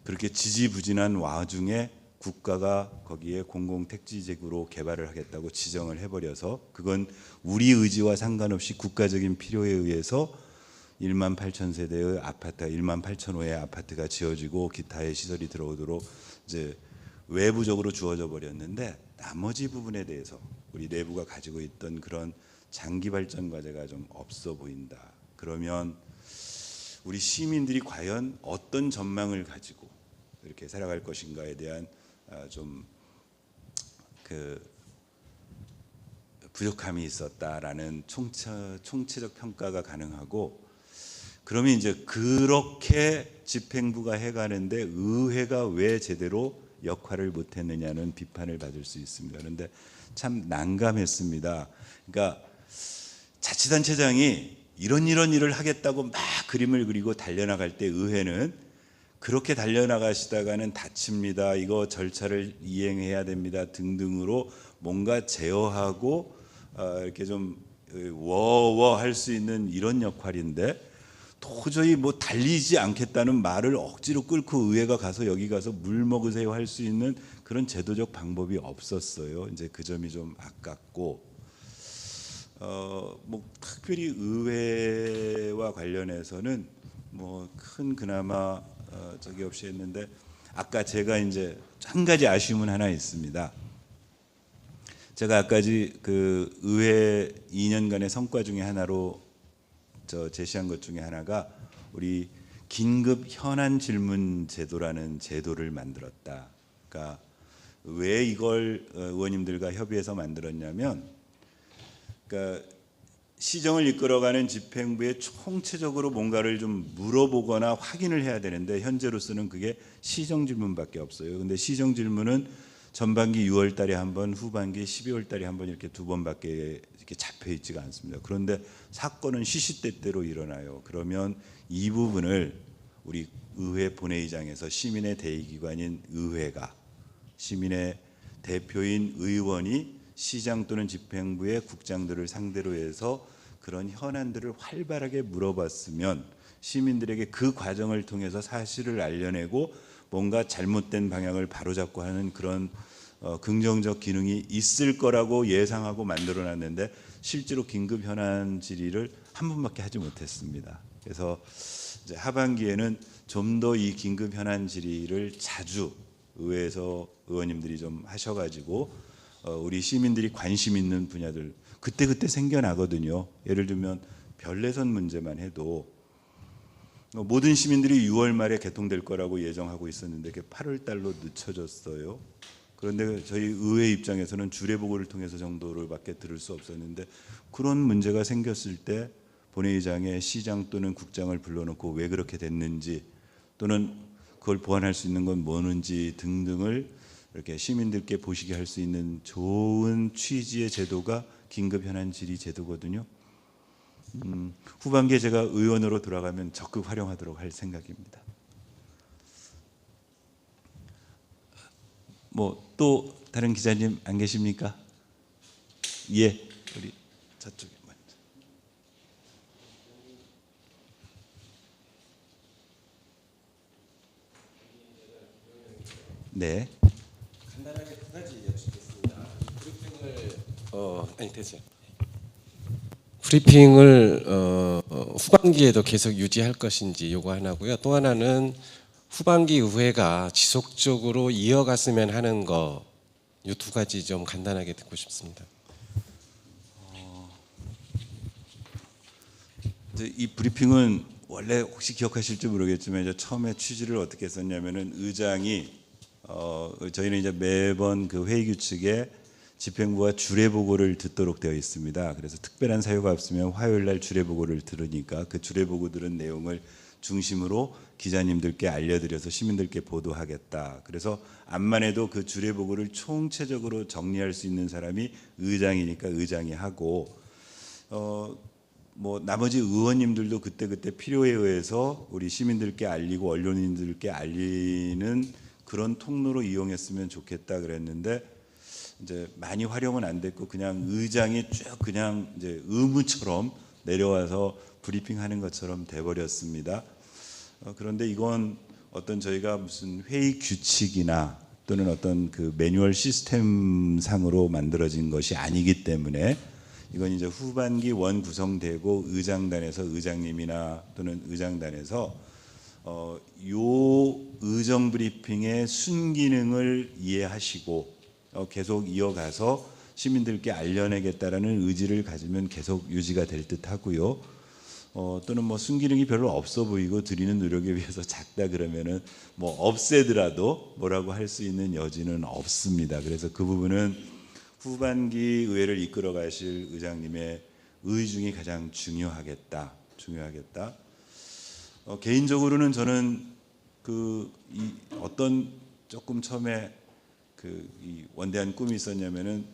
그렇게 지지부진한 와중에 국가가 거기에 공공택지지구로 개발을 하겠다고 지정을 해버려서 그건 우리 의지와 상관없이 국가적인 필요에 의해서 1만 8천 세대의 아파트가 1만 8천 호의 아파트가 지어지고 기타의 시설이 들어오도록 이제 외부적으로 주어져 버렸는데 나머지 부분에 대해서 우리 내부가 가지고 있던 그런 장기 발전 과제가 좀 없어 보인다. 그러면 우리 시민들이 과연 어떤 전망을 가지고 이렇게 살아갈 것인가에 대한 좀 그 부족함이 있었다라는 총체적 평가가 가능하고, 그러면 이제 그렇게 집행부가 해가는데 의회가 왜 제대로 역할을 못했느냐는 비판을 받을 수 있습니다. 그런데 참 난감했습니다. 그러니까 자치단체장이 이런 일을 하겠다고 막 그림을 그리고 달려나갈 때 의회는 그렇게 달려나가시다가는 다칩니다, 이거 절차를 이행해야 됩니다 등등으로 뭔가 제어하고 이렇게 좀 할 수 있는 이런 역할인데 도저히 뭐 달리지 않겠다는 말을 억지로 끌고 의회가 가서 여기 가서 물 먹으세요 할 수 있는 그런 제도적 방법이 없었어요. 이제 그 점이 좀 아깝고, 뭐 특별히 의회와 관련해서는 뭐 큰 그나마 적이 없이 했는데, 아까 제가 이제 한 가지 아쉬움은 하나 있습니다. 제가 아까지 그 의회 2년간의 성과 중에 하나로 제시한 것 중에 하나가 우리 긴급 현안 질문 제도라는 제도를 만들었다. 그러니까 왜 이걸 의원님들과 협의해서 만들었냐면, 그러니까 시정을 이끌어가는 집행부에 총체적으로 뭔가를 좀 물어보거나 확인을 해야 되는데 현재로서는 그게 시정 질문밖에 없어요. 근데 시정 질문은 전반기 6월 달에 한 번, 후반기 12월 달에 한 번 이렇게 두 번밖에 이렇게 잡혀 있지가 않습니다. 그런데 사건은 시시때때로 일어나요. 그러면 이 부분을 우리 의회 본회의장에서 시민의 대의기관인 의회가, 시민의 대표인 의원이 시장 또는 집행부의 국장들을 상대로 해서 그런 현안들을 활발하게 물어봤으면 시민들에게 그 과정을 통해서 사실을 알려내고 뭔가 잘못된 방향을 바로잡고 하는 그런 긍정적 기능이 있을 거라고 예상하고 만들어놨는데 실제로 긴급 현안 질의를 한 번밖에 하지 못했습니다. 그래서 이제 하반기에는 좀 더 이 긴급 현안 질의를 자주 의회에서 의원님들이 좀 하셔가지고 우리 시민들이 관심 있는 분야들 그때 생겨나거든요. 예를 들면 별내선 문제만 해도 모든 시민들이 6월 말에 개통될 거라고 예정하고 있었는데 그게 8월 달로 늦춰졌어요. 그런데 저희 의회 입장에서는 주례보고를 통해서 정도를밖에 들을 수 없었는데 그런 문제가 생겼을 때 본회의장에 시장 또는 국장을 불러놓고 왜 그렇게 됐는지 또는 그걸 보완할 수 있는 건 뭐는지 등등을 이렇게 시민들께 보시게 할 수 있는 좋은 취지의 제도가 긴급 현안 질의 제도거든요. 후반기에 제가 의원으로 돌아가면 적극 활용하도록 할 생각입니다. 뭐 또 다른 기자님 안 계십니까? 예, 우리 저쪽에 먼저. 네. 간단하게 두 가지 여쭙겠습니다. 브리핑을 아니 됐어요. 브리핑을 후반기에도 계속 유지할 것인지 요거 하나고요. 또 하나는 후반기 의회가 지속적으로 이어갔으면 하는 거 이 두 가지 좀 간단하게 듣고 싶습니다. 이제 이 브리핑은 원래 혹시 기억하실지 모르겠지만 이제 처음에 취지를 어떻게 했었냐면은 의장이 저희는 이제 매번 그 회의 규칙에 집행부와 주례 보고를 듣도록 되어 있습니다. 그래서 특별한 사유가 없으면 화요일 날 주례 보고를 들으니까 그 주례 보고 들은 내용을 중심으로 기자님들께 알려드려서 시민들께 보도하겠다. 그래서 암만 해도 그 주례 보고를 총체적으로 정리할 수 있는 사람이 의장이니까 의장이 하고 뭐 나머지 의원님들도 그때 필요에 의해서 우리 시민들께 알리고 언론인들께 알리는 그런 통로로 이용했으면 좋겠다 그랬는데 이제 많이 활용은 안 됐고 그냥 의장이 쭉 그냥 이제 의무처럼 내려와서 브리핑하는 것처럼 돼버렸습니다. 그런데 이건 어떤 저희가 무슨 회의 규칙이나 또는 어떤 그 매뉴얼 시스템 상으로 만들어진 것이 아니기 때문에 이건 이제 후반기 원 구성되고 의장단에서 의장님이나 또는 의장단에서 요 의정 브리핑의 순기능을 이해하시고 계속 이어가서 시민들께 알려내겠다라는 의지를 가지면 계속 유지가 될 듯하고요. 또는 뭐 순기능이 별로 없어 보이고 드리는 노력에 비해서 작다 그러면은 뭐 없애더라도 뭐라고 할 수 있는 여지는 없습니다. 그래서 그 부분은 후반기 의회를 이끌어 가실 의장님의 의중이 가장 중요하겠다. 개인적으로는 저는 어떤 조금 처음에 이 원대한 꿈이 있었냐면은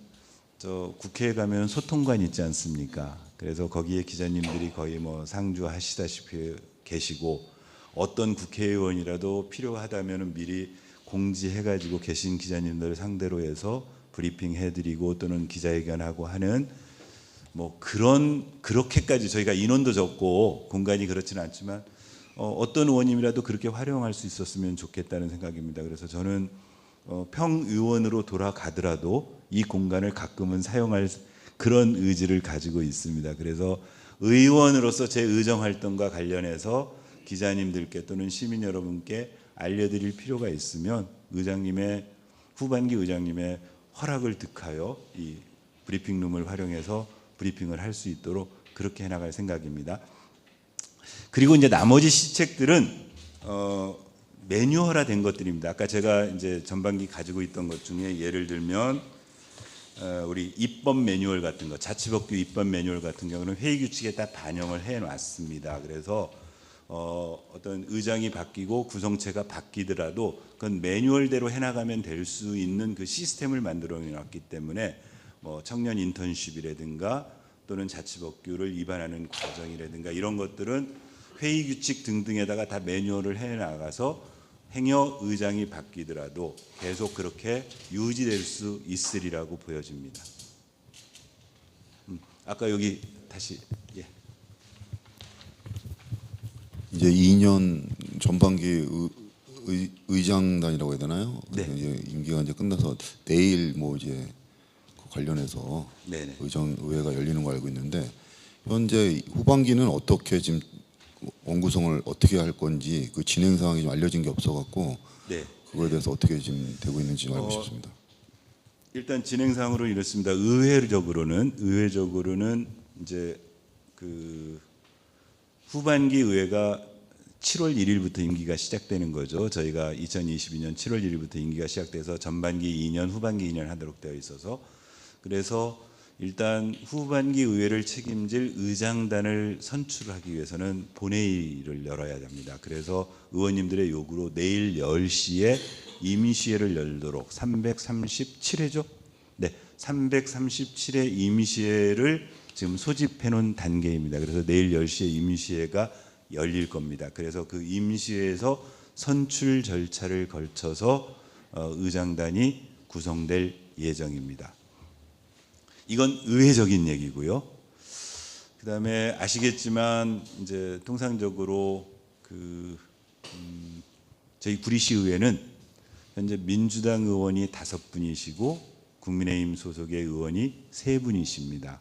저 국회에 가면 소통관 있지 않습니까? 그래서 거기에 기자님들이 거의 뭐 상주하시다시피 계시고 어떤 국회의원이라도 필요하다면은 미리 공지해가지고 계신 기자님들을 상대로 해서 브리핑 해드리고 또는 기자회견하고 하는 뭐 그렇게까지 저희가 인원도 적고 공간이 그렇지는 않지만 어떤 의원님이라도 그렇게 활용할 수 있었으면 좋겠다는 생각입니다. 그래서 저는 평의원으로 돌아가더라도 이 공간을 가끔은 사용할 그런 의지를 가지고 있습니다. 그래서 의원으로서 제 의정 활동과 관련해서 기자님들께 또는 시민 여러분께 알려드릴 필요가 있으면 후반기 의장님의 허락을 득하여 이 브리핑룸을 활용해서 브리핑을 할 수 있도록 그렇게 해나갈 생각입니다. 그리고 이제 나머지 시책들은 매뉴얼화된 것들입니다. 아까 제가 이제 전반기 가지고 있던 것 중에 예를 들면 우리 입법 매뉴얼 같은 거, 자치법규 입법 매뉴얼 같은 경우는 회의 규칙에 다 반영을 해놨습니다. 그래서 어떤 의장이 바뀌고 구성체가 바뀌더라도 그건 매뉴얼대로 해나가면 될 수 있는 그 시스템을 만들어 놨기 때문에 뭐 청년 인턴십이라든가 또는 자치법규를 위반하는 과정이라든가 이런 것들은 회의 규칙 등등에다가 다 매뉴얼을 해나가서 행여 의장이 바뀌더라도 계속 그렇게 유지될 수 있으리라고 보여집니다. 아까 여기 다시 이제 2년 전반기 의장단이라고 해야 되나요? 네. 이제 임기가 이제 끝나서 내일 뭐 이제 그 관련해서 네네. 의회가 열리는 거 알고 있는데 현재 후반기는 어떻게 지금 원구성을 어떻게 할 건지 그 진행 상황이 좀 알려진 게 없어갖고 네. 그거에 대해서 어떻게 지금 되고 있는지 알고 싶습니다. 일단 진행상으로 이렇습니다. 의회적으로는 이제 그 후반기 의회가 7월 1일부터 임기가 시작되는 거죠. 저희가 2022년 7월 1일부터 임기가 시작돼서 전반기 2년, 후반기 2년 하도록 되어 있어서 그래서 일단 후반기 의회를 책임질 의장단을 선출하기 위해서는 본회의를 열어야 합니다. 그래서 의원님들의 요구로 내일 10시에 임시회를 열도록 337회죠? 네, 337회 임시회를 지금 소집해 놓은 단계입니다. 그래서 내일 10시에 임시회가 열릴 겁니다. 그래서 그 임시회에서 선출 절차를 걸쳐서 의장단이 구성될 예정입니다. 이건 의회적인 얘기고요. 그다음에 아시겠지만 이제 통상적으로 저희 구리시 의회는 현재 민주당 의원이 5분이시고 국민의힘 소속의 의원이 3분이십니다.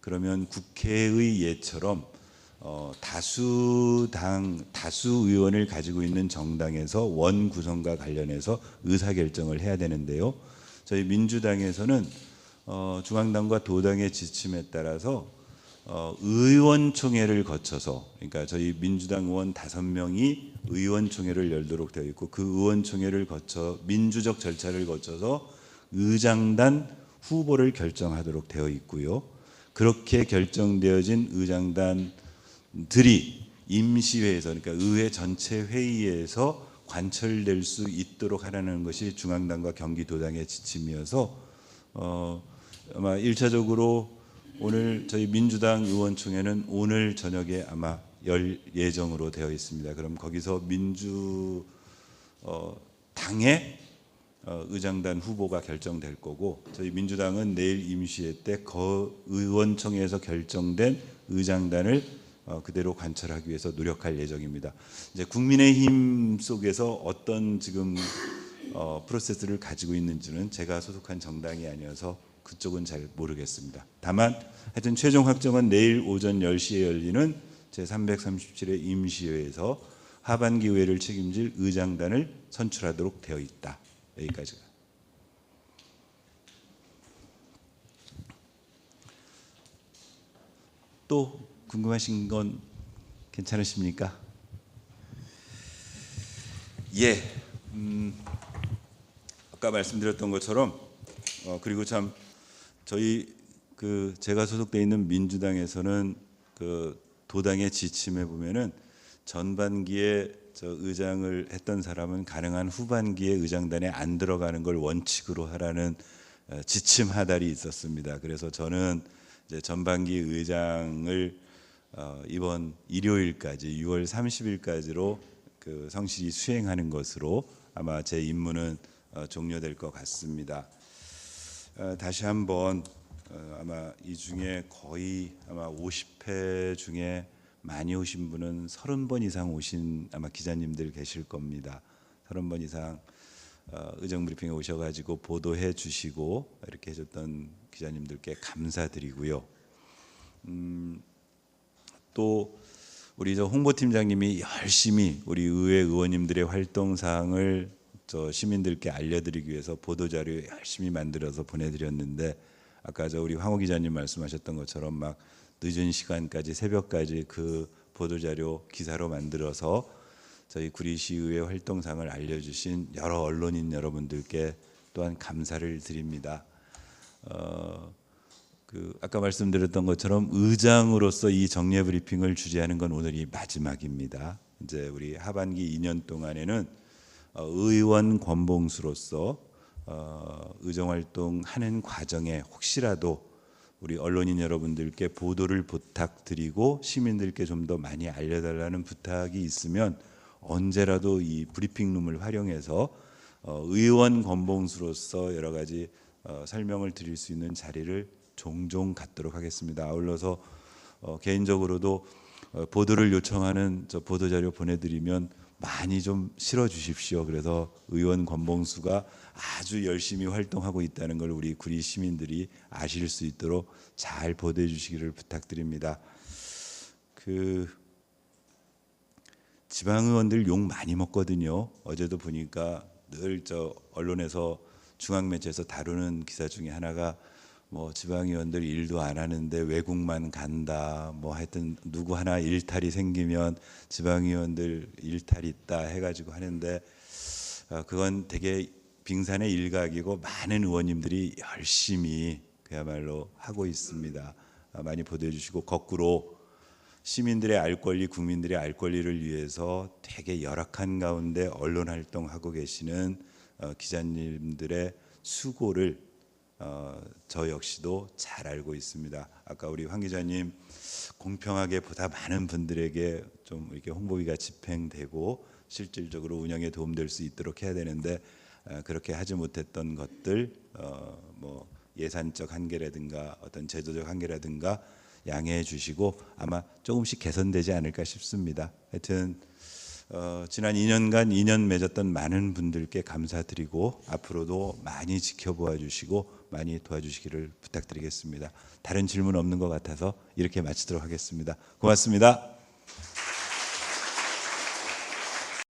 그러면 국회의 예처럼 다수 의원을 가지고 있는 정당에서 원 구성과 관련해서 의사결정을 해야 되는데요. 저희 민주당에서는 중앙당과 도당의 지침에 따라서 의원총회를 거쳐서, 그러니까 저희 민주당 의원 5명이 의원총회를 열도록 되어 있고, 그 의원총회를 거쳐 민주적 절차를 거쳐서 의장단 후보를 결정하도록 되어 있고요. 그렇게 결정되어진 의장단들이 임시회에서, 그러니까 의회 전체 회의에서 관철될 수 있도록 하라는 것이 중앙당과 경기도당의 지침이어서 아마 1차적으로 오늘 저희 민주당 의원총회는 오늘 저녁에 아마 열 예정으로 되어 있습니다. 그럼 거기서 당의 의장단 후보가 결정될 거고, 저희 민주당은 내일 임시회 때 의원총회에서 결정된 의장단을 그대로 관철하기 위해서 노력할 예정입니다. 이제 국민의힘 속에서 어떤 지금 프로세스를 가지고 있는지는 제가 소속한 정당이 아니어서 그쪽은 잘 모르겠습니다. 다만 하여튼 최종 확정은 내일 오전 10시에 열리는 제337회 임시회에서 하반기 의회를 책임질 의장단을 선출하도록 되어 있다. 여기까지가. 또 궁금하신 건 괜찮으십니까? 예. 아까 말씀드렸던 것처럼 그리고 참 저희 제가 소속돼 있는 민주당에서는 도당의 지침에 보면은 전반기에 의장을 했던 사람은 가능한 후반기에 의장단에 안 들어가는 걸 원칙으로 하라는 지침 하달이 있었습니다. 그래서 저는 이제 전반기 의장을 이번 일요일까지 6월 30일까지로 성실히 수행하는 것으로 아마 제 임무는 종료될 것 같습니다. 다시 한번 아마 이 중에 거의 아마 50회 중에 많이 오신 분은 30번 이상 오신 아마 기자님들 계실 겁니다. 30번 이상 의정 브리핑에 오셔가지고 보도해 주시고 이렇게 해줬던 기자님들께 감사드리고요. 또 우리 홍보팀장님이 열심히 우리 의회 의원님들의 활동 사항을 시민들께 알려드리기 위해서 보도자료 열심히 만들어서 보내드렸는데, 아까 우리 황호 기자님 말씀하셨던 것처럼 막 늦은 시간까지 새벽까지 그 보도자료 기사로 만들어서 저희 구리시의회 활동상을 알려주신 여러 언론인 여러분들께 또한 감사를 드립니다. 아까 말씀드렸던 것처럼 의장으로서 이 정례 브리핑을 주재하는 건 오늘이 마지막입니다. 이제 우리 하반기 2년 동안에는 의원 권봉수로서 의정 활동하는 과정에 혹시라도 우리 언론인 여러분들께 보도를 부탁드리고 시민들께 좀 더 많이 알려달라는 부탁이 있으면 언제라도 이 브리핑룸을 활용해서 의원 권봉수로서 여러 가지 설명을 드릴 수 있는 자리를 종종 갖도록 하겠습니다. 아울러서 개인적으로도 보도를 요청하는 보도자료 보내드리면 많이 좀 실어 주십시오. 그래서 의원 권봉수가 아주 열심히 활동하고 있다는 걸 우리 구리 시민들이 아실 수 있도록 잘 보도해 주시기를 부탁드립니다. 지방의원들 욕 많이 먹거든요. 어제도 보니까 늘 언론에서 중앙매체에서 다루는 기사 중에 하나가 지방의원들 일도 안 하는데 외국만 간다, 하여튼 누구 하나 일탈이 생기면 지방의원들 일탈이 있다 해가지고 하는데, 그건 되게 빙산의 일각이고 많은 의원님들이 열심히 그야말로 하고 있습니다. 많이 보도해 주시고, 거꾸로 시민들의 알 권리, 국민들의 알 권리를 위해서 되게 열악한 가운데 언론 활동하고 계시는 기자님들의 수고를 저 역시도 잘 알고 있습니다. 아까 우리 황 기자님 공평하게 보다 많은 분들에게 좀 이렇게 홍보비가 집행되고 실질적으로 운영에 도움될 수 있도록 해야 되는데, 그렇게 하지 못했던 것들, 예산적 한계라든가 어떤 제도적 한계라든가 양해해 주시고 아마 조금씩 개선되지 않을까 싶습니다. 하여튼 지난 2년간 인연 맺었던 많은 분들께 감사드리고 앞으로도 많이 지켜보아 주시고 많이 도와주시기를 부탁드리겠습니다. 다른 질문 없는 것 같아서 이렇게 마치도록 하겠습니다. 고맙습니다.